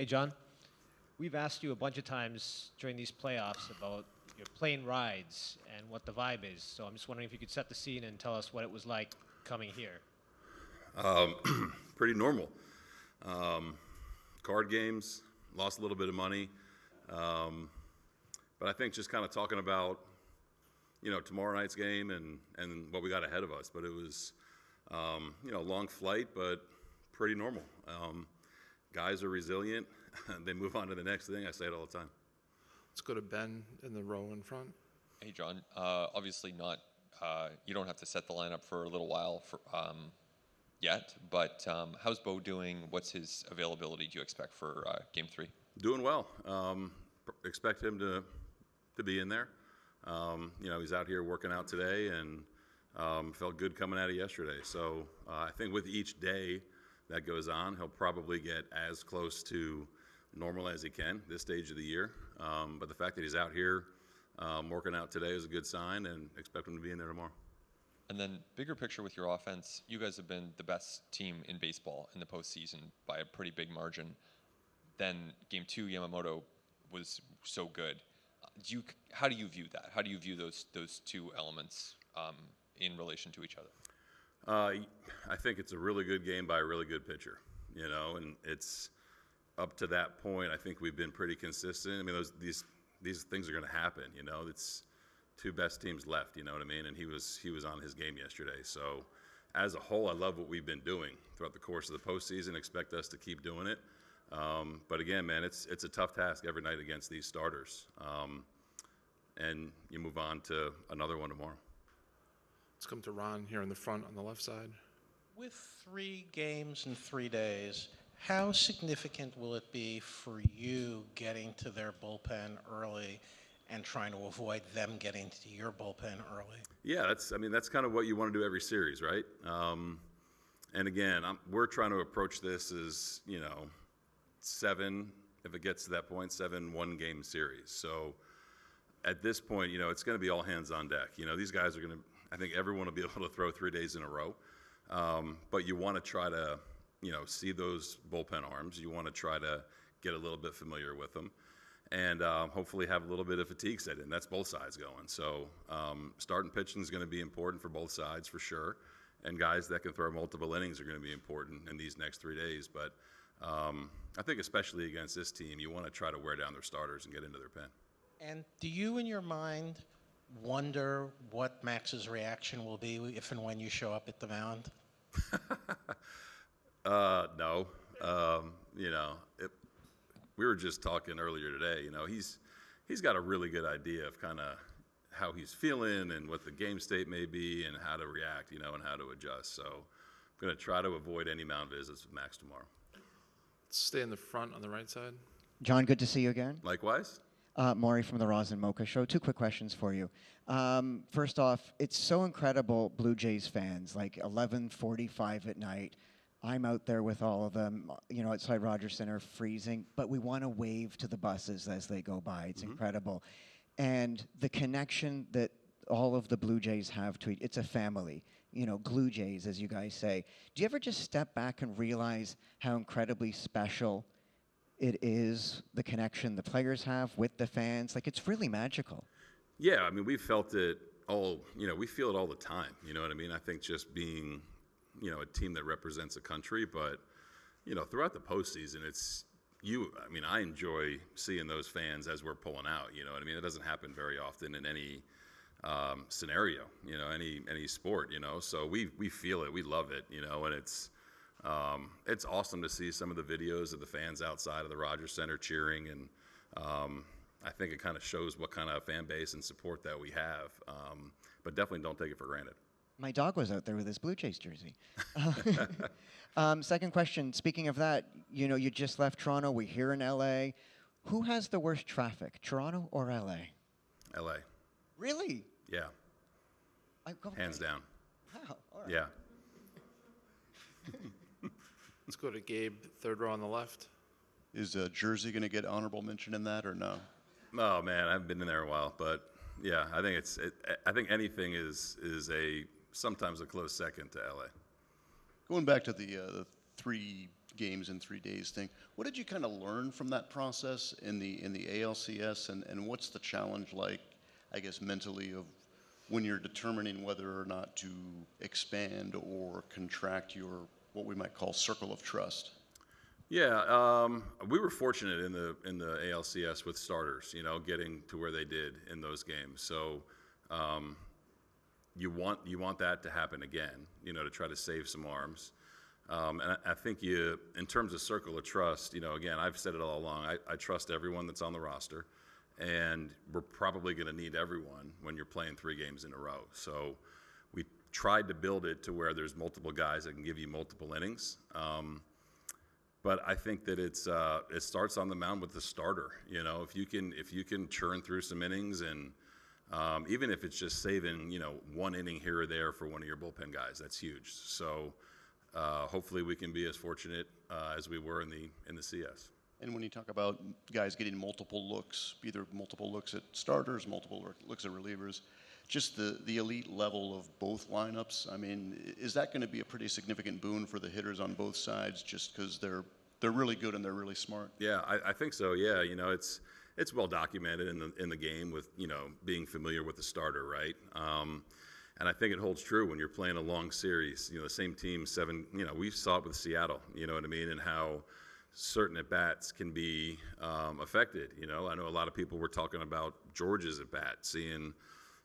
Hey, John. We've asked you a bunch of times during these playoffs about your plane rides and what the vibe is. So I'm just wondering if you could set the scene and tell us what it was like coming here. Pretty normal. Card games, lost a little bit of money. But I think just kind of talking about, tomorrow night's game and what we got ahead of us. But it was, long flight, but pretty normal. Guys are resilient. They move on to the next thing. I say it all the time. Let's go to Ben in the row in front. Hey, John. Obviously not. You don't have to set the lineup for a little while yet. But how's Bo doing? What's his availability? Do you expect for Game 3? Doing well. Expect him to be in there. He's out here working out today and felt good coming out of yesterday. So I think with each day that goes on, he'll probably get as close to normal as he can this stage of the year. But the fact that he's out here working out today is a good sign, and expect him to be in there tomorrow. And then bigger picture with your offense, you guys have been the best team in baseball in the postseason by a pretty big margin. Then Game 2, Yamamoto was so good. How do you view that? How do you view those two elements in relation to each other? I think it's a really good game by a really good pitcher, and it's up to that point. I think we've been pretty consistent. I mean, these things are going to happen. It's two best teams left. You know what I mean? And he was on his game yesterday. So, as a whole, I love what we've been doing throughout the course of the postseason. Expect us to keep doing it. But again, man, it's a tough task every night against these starters. And you move on to another one tomorrow. Let's come to Ron here in the front on the left side. With 3 games in 3 days, how significant will it be for you getting to their bullpen early and trying to avoid them getting to your bullpen early? Yeah, that's kind of what you want to do every series, right? And again, we're trying to approach this as, 7, if it gets to that point, 7 one-game series. So at this point, it's going to be all hands on deck. These guys are going to, I think everyone will be able to throw 3 days in a row. But you want to try to, see those bullpen arms. You want to try to get a little bit familiar with them and hopefully have a little bit of fatigue set in. That's both sides going. So starting pitching is going to be important for both sides for sure. And guys that can throw multiple innings are going to be important in these next 3 days. But I think especially against this team, you want to try to wear down their starters and get into their pen. And do you, in your mind, wonder what Max's reaction will be if and when you show up at the mound? No. We were just talking earlier today. He's got a really good idea of kind of how he's feeling and what the game state may be and how to react, and how to adjust. So I'm going to try to avoid any mound visits with Max tomorrow. Let's stay in the front on the right side. John, good to see you again. Likewise. Maury from the Roz and Mocha Show. 2 quick questions for you. First off, it's so incredible, Blue Jays fans, like 11:45 at night. I'm out there with all of them, outside Rogers Center, freezing, but we want to wave to the buses as they go by. It's incredible. And the connection that all of the Blue Jays have to it's a family, Glue Jays, as you guys say. Do you ever just step back and realize how incredibly special it is, the connection the players have with the fans? Like, it's really magical. Yeah, I mean, we felt it all, we feel it all the time. You know what I mean? I think just being, a team that represents a country, but, throughout the postseason, I enjoy seeing those fans as we're pulling out, you know what I mean? It doesn't happen very often in any scenario, any sport, so we feel it, we love it, and it's awesome to see some of the videos of the fans outside of the Rogers Center cheering, and I think it kind of shows what kind of fan base and support that we have, but definitely don't take it for granted. My dog was out there with his Blue Jays jersey. Second question, speaking of that, you just left Toronto, we're here in L.A. Who has the worst traffic, Toronto or L.A.? L.A. Really? Yeah. Hands down. Wow, all right. Yeah. Let's go to Gabe, third row on the left. Is Jersey going to get honorable mention in that or no? Oh man, I haven't been in there in a while, but yeah, I think I think anything is sometimes a close second to LA. Going back to the 3 games in 3 days thing. What did you kind of learn from that process in the ALCS, and what's the challenge like, I guess, mentally of when you're determining whether or not to expand or contract your, what we might call, circle of trust? Yeah, we were fortunate in the ALCS with starters, getting to where they did in those games. So you want that to happen again, to try to save some arms. And I think in terms of circle of trust, again, I've said it all along. I trust everyone that's on the roster, and we're probably going to need everyone when you're playing 3 games in a row. So we tried to build it to where there's multiple guys that can give you multiple innings. But I think that it starts on the mound with the starter. If you can churn through some innings, and even if it's just saving 1 inning here or there for one of your bullpen guys, that's huge. So hopefully we can be as fortunate as we were in the CS. And when you talk about guys getting multiple looks, either multiple looks at starters, multiple looks at relievers, just the elite level of both lineups, I mean, is that going to be a pretty significant boon for the hitters on both sides just because they're really good and they're really smart? Yeah, I think so. Yeah, it's well documented in the game with being familiar with the starter, right? And I think it holds true when you're playing a long series. The same team, 7. We saw it with Seattle. You know what I mean, and how certain at bats can be affected. I know a lot of people were talking about George's at bat, seeing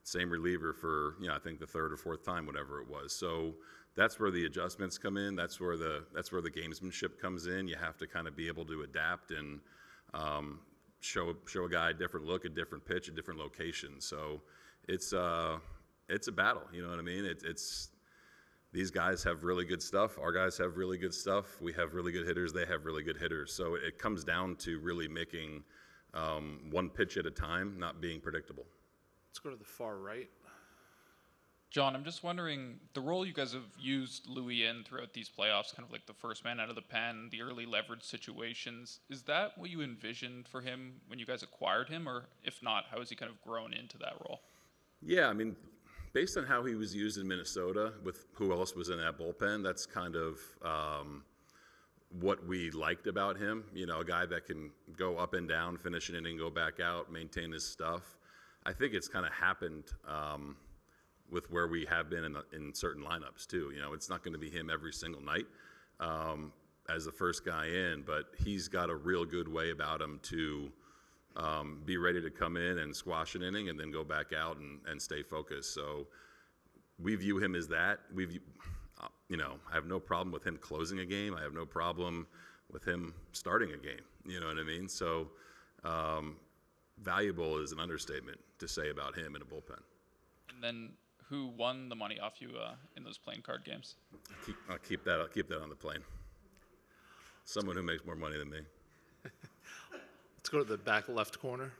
same reliever for I think the 3rd or 4th time, whatever it was. So that's where the adjustments come in. That's where the gamesmanship comes in. You have to kind of be able to adapt and show a guy a different look, a different pitch, a different location. So it's a battle. You know what I mean? It's these guys have really good stuff. Our guys have really good stuff. We have really good hitters. They have really good hitters. So it comes down to really making one pitch at a time, not being predictable. Let's go to the far right. John, I'm just wondering, the role you guys have used Louis in throughout these playoffs, kind of like the first man out of the pen, the early leverage situations, is that what you envisioned for him when you guys acquired him? Or if not, how has he kind of grown into that role? Yeah, I mean, based on how he was used in Minnesota with who else was in that bullpen, that's kind of what we liked about him. A guy that can go up and down, finish an inning, go back out, maintain his stuff. I think it's kind of happened with where we have been in certain lineups too. It's not going to be him every single night as the first guy in, but he's got a real good way about him to be ready to come in and squash an inning and then go back out and stay focused. So we view him as that. I have no problem with him closing a game. I have no problem with him starting a game. You know what I mean? So valuable is an understatement to say about him in a bullpen. And then who won the money off you in those playing card games? I'll keep that on the plane. Someone who makes more money than me. Let's go to the back left corner.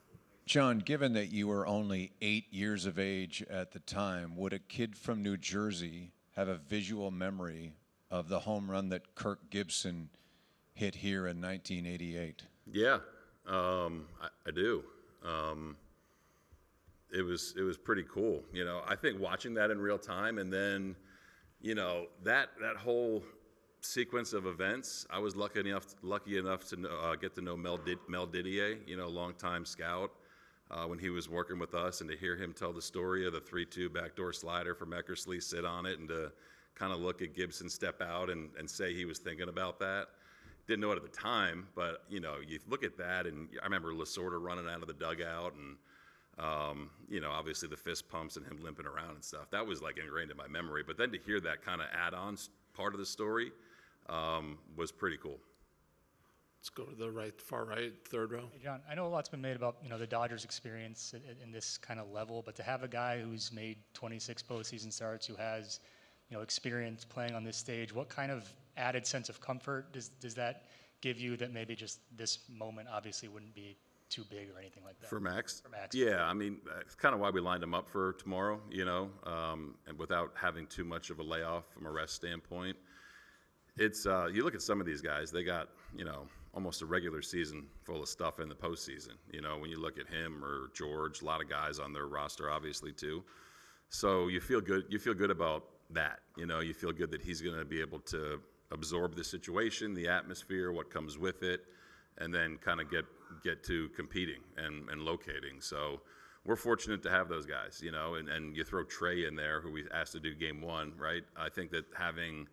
John, given that you were only 8 years of age at the time, would a kid from New Jersey have a visual memory of the home run that Kirk Gibson hit here in 1988? Yeah, I do. It was pretty cool. I think watching that in real time, and then, that whole sequence of events. I was lucky enough to get to know Mel Didier, longtime scout, when he was working with us, and to hear him tell the story of the 3-2 backdoor slider from Eckersley, sit on it, and to kind of look at Gibson step out and say he was thinking about that. Didn't know it at the time, but you look at that, and I remember Lasorda running out of the dugout, and obviously the fist pumps and him limping around and stuff. That was like ingrained in my memory. But then to hear that kind of add-on part of the story was pretty cool. Let's go to the far right, third row. Hey, John, I know a lot's been made about the Dodgers' experience in this kind of level, but to have a guy who's made 26 postseason starts, who has experience playing on this stage, what kind of added sense of comfort does that give you that maybe just this moment obviously wouldn't be too big or anything like that? For Max? For Max. Yeah, I mean, it's kind of why we lined him up for tomorrow, and without having too much of a layoff from a rest standpoint. It's you look at some of these guys, they got, almost a regular season full of stuff in the postseason. When you look at him or George, a lot of guys on their roster, obviously, too. So you feel good. You feel good about that. You feel good that he's going to be able to absorb the situation, the atmosphere, what comes with it, and then kind of get to competing and locating. So we're fortunate to have those guys, you know, and you throw Trey in there, who we asked to do game one, right? I think that having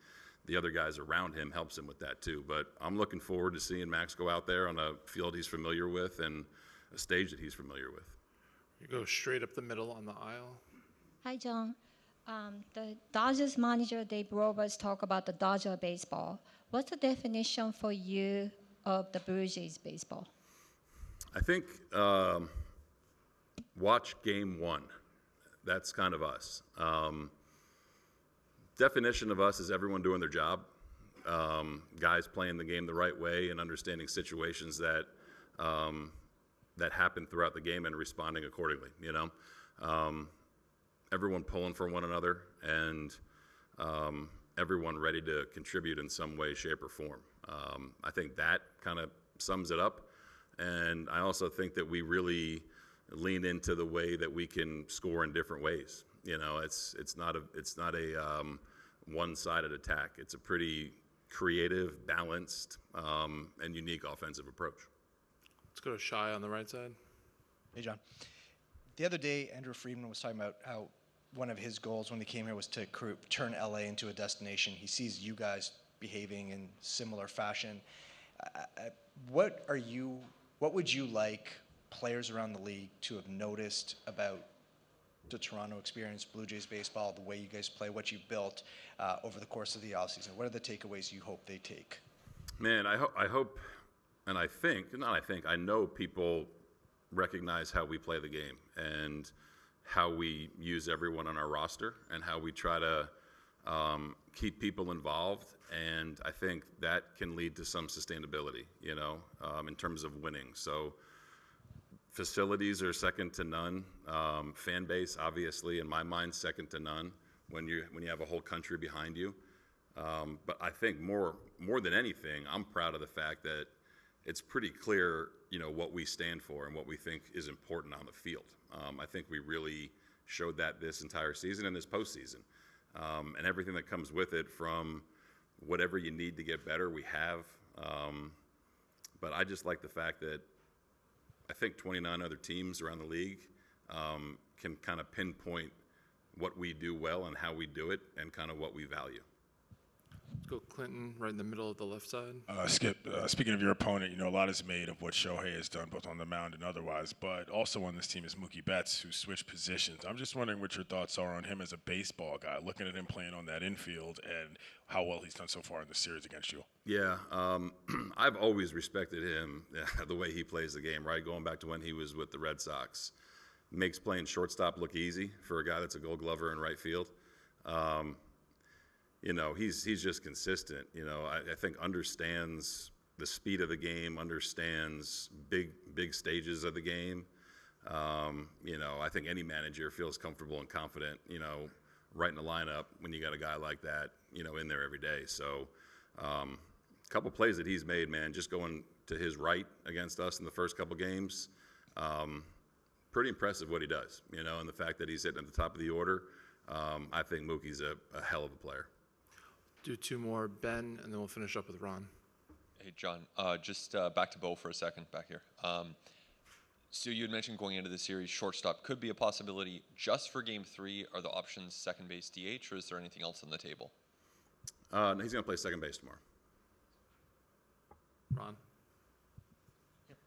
the other guys around him helps him with that too. But I'm looking forward to seeing Max go out there on a field he's familiar with and a stage that he's familiar with. You go straight up the middle on the aisle. Hi, John. The Dodgers manager Dave Roberts talk about the Dodger baseball. What's the definition for you of the Blue Jays baseball? I think watch game one. That's kind of us. Definition of us is everyone doing their job, guys playing the game the right way and understanding situations that that happen throughout the game and responding accordingly. You know, everyone pulling for one another and everyone ready to contribute in some way, shape, or form. I think that kind of sums it up. And I also think that we really lean into the way that we can score in different ways. You know, it's not a one-sided attack. It's a pretty creative, balanced, and unique offensive approach. Let's go to Shai on the right side. Hey, John. The other day, Andrew Friedman was talking about how one of his goals when he came here was to turn LA into a destination. He sees you guys behaving in similar fashion. What would you like players around the league to have noticed about the Toronto experience, Blue Jays baseball, the way you guys play, what you built over the course of the offseason? What are the takeaways you hope they take? Man, I hope, and I know people recognize how we play the game and how we use everyone on our roster and how we try to keep people involved. And I think that can lead to some sustainability, you know, in terms of winning. So facilities are second to none. Fan base, obviously, in my mind, second to none when you have a whole country behind you. But I think more than anything, I'm proud of the fact that it's pretty clear, you know, what we stand for and what we think is important on the field. I think we really showed that this entire season and this postseason, and everything that comes with it, from whatever you need to get better, we have. But I just like the fact that I think 29 other teams around the league can kind of pinpoint what we do well and how we do it and kind of what we value. Let's go Clinton, right in the middle of the left side. Skip, speaking of your opponent, you know, a lot is made of what Shohei has done, both on the mound and otherwise, but also on this team is Mookie Betts, who switched positions. I'm just wondering what your thoughts are on him as a baseball guy, looking at him playing on that infield and how well he's done so far in the series against you. Yeah, I've always respected him, the way he plays the game, right? Going back to when he was with the Red Sox. Makes playing shortstop look easy for a guy that's a Gold Glover in right field. You know, he's just consistent. You know, I think understands the speed of the game, understands big stages of the game. You know, I think any manager feels comfortable and confident, you know, right in the lineup when you got a guy like that, you know, in there every day. So a couple plays that he's made, man, just going to his right against us in the first couple games, pretty impressive what he does, you know, and the fact that he's hitting at the top of the order. I think Mookie's a hell of a player. Do two more, Ben, and then we'll finish up with Ron. Hey, John, just back to Bo for a second back here. So you had mentioned going into the series, shortstop could be a possibility. Just for Game 3, are the options second base, DH, or is there anything else on the table? No, he's going to play second base tomorrow. Ron? Yep.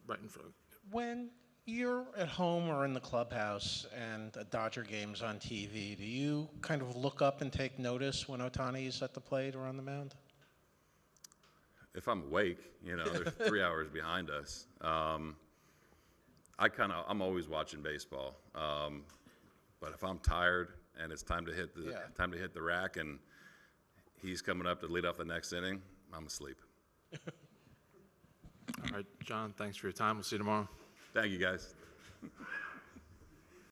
Right in front. When you're at home or in the clubhouse and a Dodger game's on TV, do you kind of look up and take notice when Ohtani's at the plate or on the mound? If I'm awake, you know, they're 3 hours behind us. I'm always watching baseball. But if I'm tired and it's time to hit the rack and he's coming up to lead off the next inning, I'm asleep. All right, John, thanks for your time. We'll see you tomorrow. Thank you, guys.